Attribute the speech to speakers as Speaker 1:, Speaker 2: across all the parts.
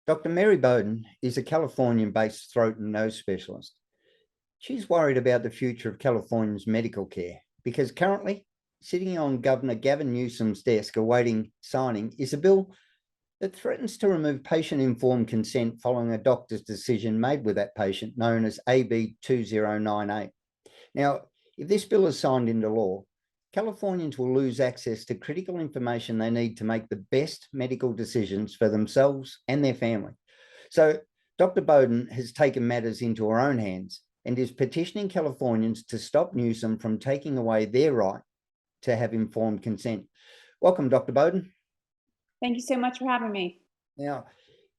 Speaker 1: Dr. Mary Bowden is a Californian-based throat and nose specialist. She's worried about the future of Californians' medical care because currently, sitting on Governor Gavin Newsom's desk awaiting signing is a bill that threatens to remove patient-informed consent following a doctor's decision made with that patient, known as AB 2098. Now, if this bill is signed into law, Californians will lose access to critical information they need to make the best medical decisions for themselves and their family. So Dr. Bowden has taken matters into her own hands and is petitioning Californians to stop Newsom from taking away their right to have informed consent. Welcome, Dr. Bowden.
Speaker 2: Thank you so much for having me.
Speaker 1: Now,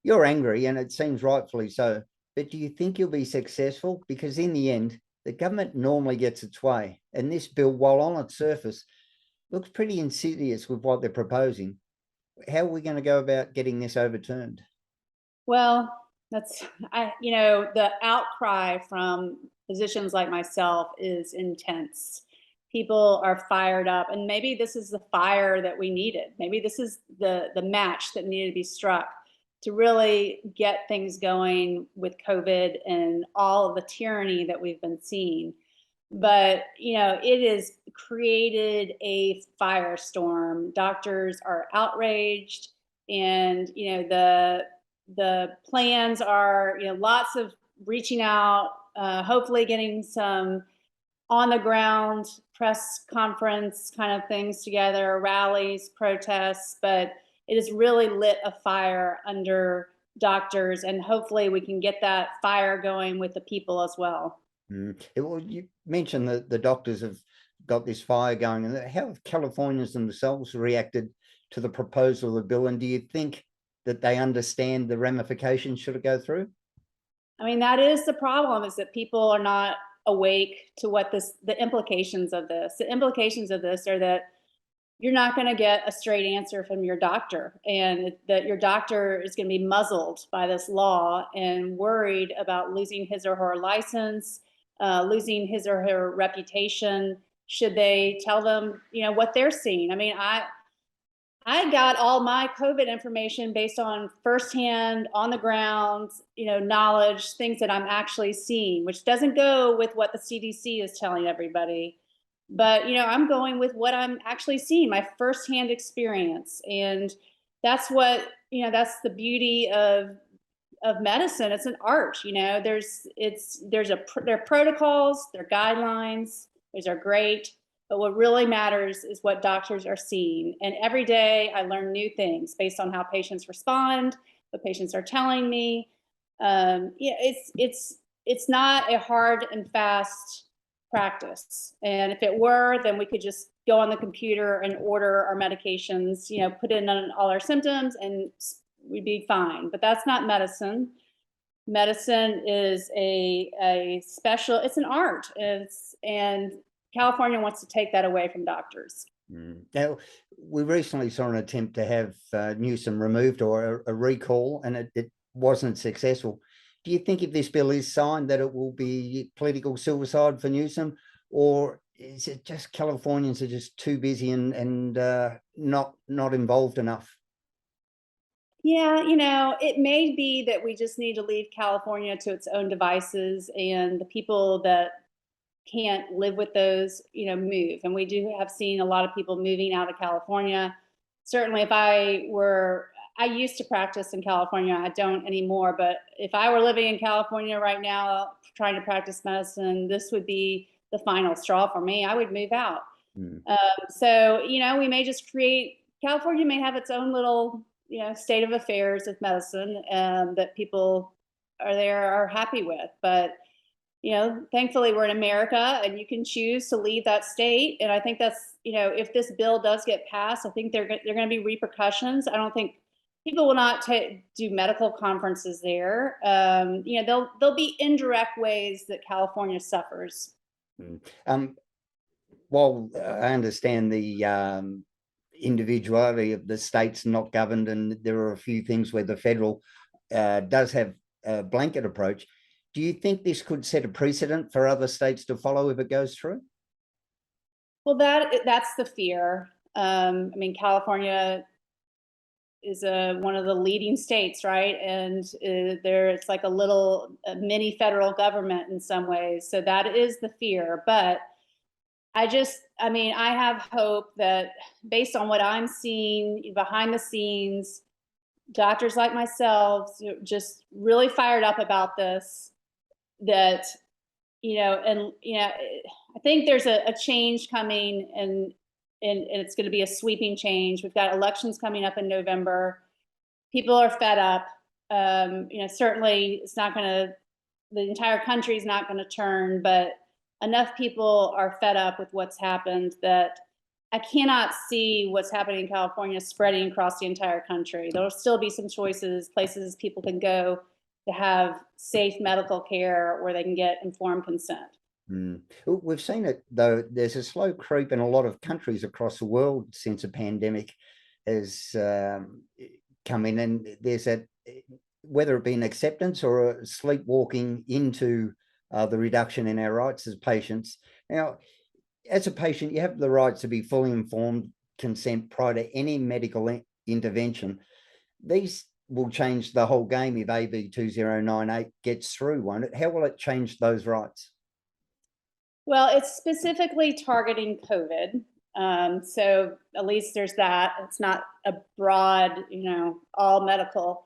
Speaker 1: you're angry, and it seems rightfully so, but do you think you'll be successful? Because in the end, the government normally gets its way, and this bill, while on its surface, looks pretty insidious with what they're proposing. How are we going to go about getting this overturned?
Speaker 2: Well, the outcry from physicians like myself is intense. People are fired up, and maybe this is the fire that we needed. Maybe this is the match that needed to be struck to really get things going with COVID and all of the tyranny that we've been seeing. But, it has created a firestorm. Doctors are outraged, and, the plans are, lots of reaching out, hopefully getting some on the ground press conference kind of things together, rallies, protests, but it has really lit a fire under doctors, and hopefully we can get that fire going with the people as well.
Speaker 1: Well, you mentioned that the doctors have got this fire going, and how have Californians themselves reacted to the proposal of the bill? And do you think that they understand the ramifications should it go through?
Speaker 2: I mean, that is the problem, is that people are not awake to what the implications of this. The implications of this are that you're not going to get a straight answer from your doctor, and that your doctor is going to be muzzled by this law and worried about losing his or her license, losing his or her reputation should they tell them, what they're seeing. I mean, I got all my COVID information based on firsthand, on the ground, knowledge, things that I'm actually seeing, which doesn't go with what the CDC is telling everybody. But, I'm going with what I'm actually seeing, my firsthand experience. And that's what, that's the beauty of medicine. It's an art, there are protocols, there are guidelines, those are great. But what really matters is what doctors are seeing. And every day I learn new things based on how patients respond, what patients are telling me. It's not a hard and fast practice. And if it were, then we could just go on the computer and order our medications, put in all our symptoms and we'd be fine. But that's not medicine. Medicine is a special, it's an art. And California wants to take that away from doctors.
Speaker 1: Now, we recently saw an attempt to have Newsom removed, or a recall, and it wasn't successful. Do you think if this bill is signed that it will be political suicide for Newsom, or is it just Californians are just too busy and not involved enough?
Speaker 2: Yeah, it may be that we just need to leave California to its own devices, and the people that can't live with those, move. And we do have seen a lot of people moving out of California. Certainly, I used to practice in California. I don't anymore. But if I were living in California right now, trying to practice medicine, this would be the final straw for me. I would move out. So, we may just California may have its own little, state of affairs of medicine that people are happy with. But thankfully we're in America and you can choose to leave that state. And I think that's, if this bill does get passed, I think there are going to be repercussions. I don't think people will not do medical conferences there. There'll be indirect ways that California suffers.
Speaker 1: While I understand the individuality of the states not governed, and there are a few things where the federal does have a blanket approach, do you think this could set a precedent for other states to follow if it goes through?
Speaker 2: Well, that's the fear. I mean, California one of the leading states, right? And it's like a mini federal government in some ways. So that is the fear. But I mean, I have hope that based on what I'm seeing behind the scenes, doctors like myself, just really fired up about this, that, I think there's a change coming, and it's going to be a sweeping change. We've got elections coming up in November. People are fed up. Certainly the entire country is not going to turn, but enough people are fed up with what's happened that I cannot see what's happening in California spreading across the entire country. There'll still be some choices, places people can go to have safe medical care where they can get informed consent.
Speaker 1: We've seen it, though. There's a slow creep in a lot of countries across the world since a pandemic has come in, and there's whether it be an acceptance or a sleepwalking into the reduction in our rights as patients. Now, as a patient, you have the right to be fully informed consent prior to any medical intervention. These will change the whole game if AB 2098 gets through, won't it? How will it change those rights?
Speaker 2: Well, it's specifically targeting COVID. So at least there's that. It's not a broad, all medical.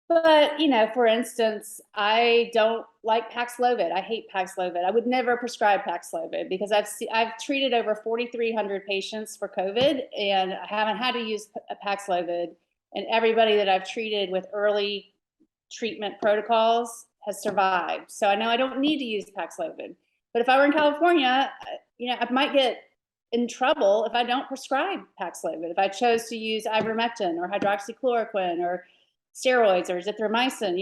Speaker 2: But, for instance, I don't like Paxlovid. I hate Paxlovid. I would never prescribe Paxlovid because I've treated over 4,300 patients for COVID, and I haven't had to use Paxlovid. And everybody that I've treated with early treatment protocols has survived. So I know I don't need to use Paxlovid. But if I were in California, I might get in trouble if I don't prescribe Paxlovid. If I chose to use ivermectin or hydroxychloroquine or steroids or azithromycin,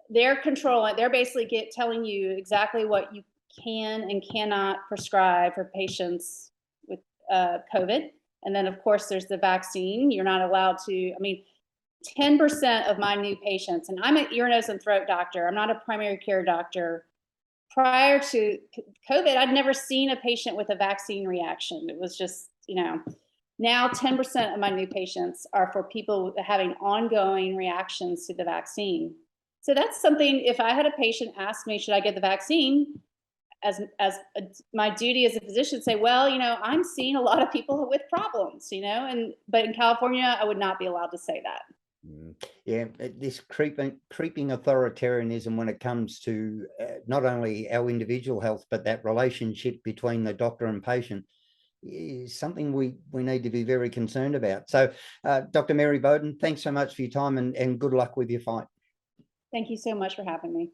Speaker 2: they're controlling. They're basically telling you exactly what you can and cannot prescribe for patients with COVID. And then, of course, there's the vaccine. You're not allowed to. 10% of my new patients, and I'm an ear, nose, and throat doctor. I'm not a primary care doctor. Prior to COVID, I'd never seen a patient with a vaccine reaction. It was just, now 10% of my new patients are for people having ongoing reactions to the vaccine. So that's something, if I had a patient ask me, should I get the vaccine? As my duty as a physician, say, well, I'm seeing a lot of people with problems, but in California, I would not be allowed to say that.
Speaker 1: Yeah, this creeping authoritarianism when it comes to not only our individual health, but that relationship between the doctor and patient is something we need to be very concerned about. So, Dr. Mary Bowden, thanks so much for your time, and good luck with your fight.
Speaker 2: Thank you so much for having me.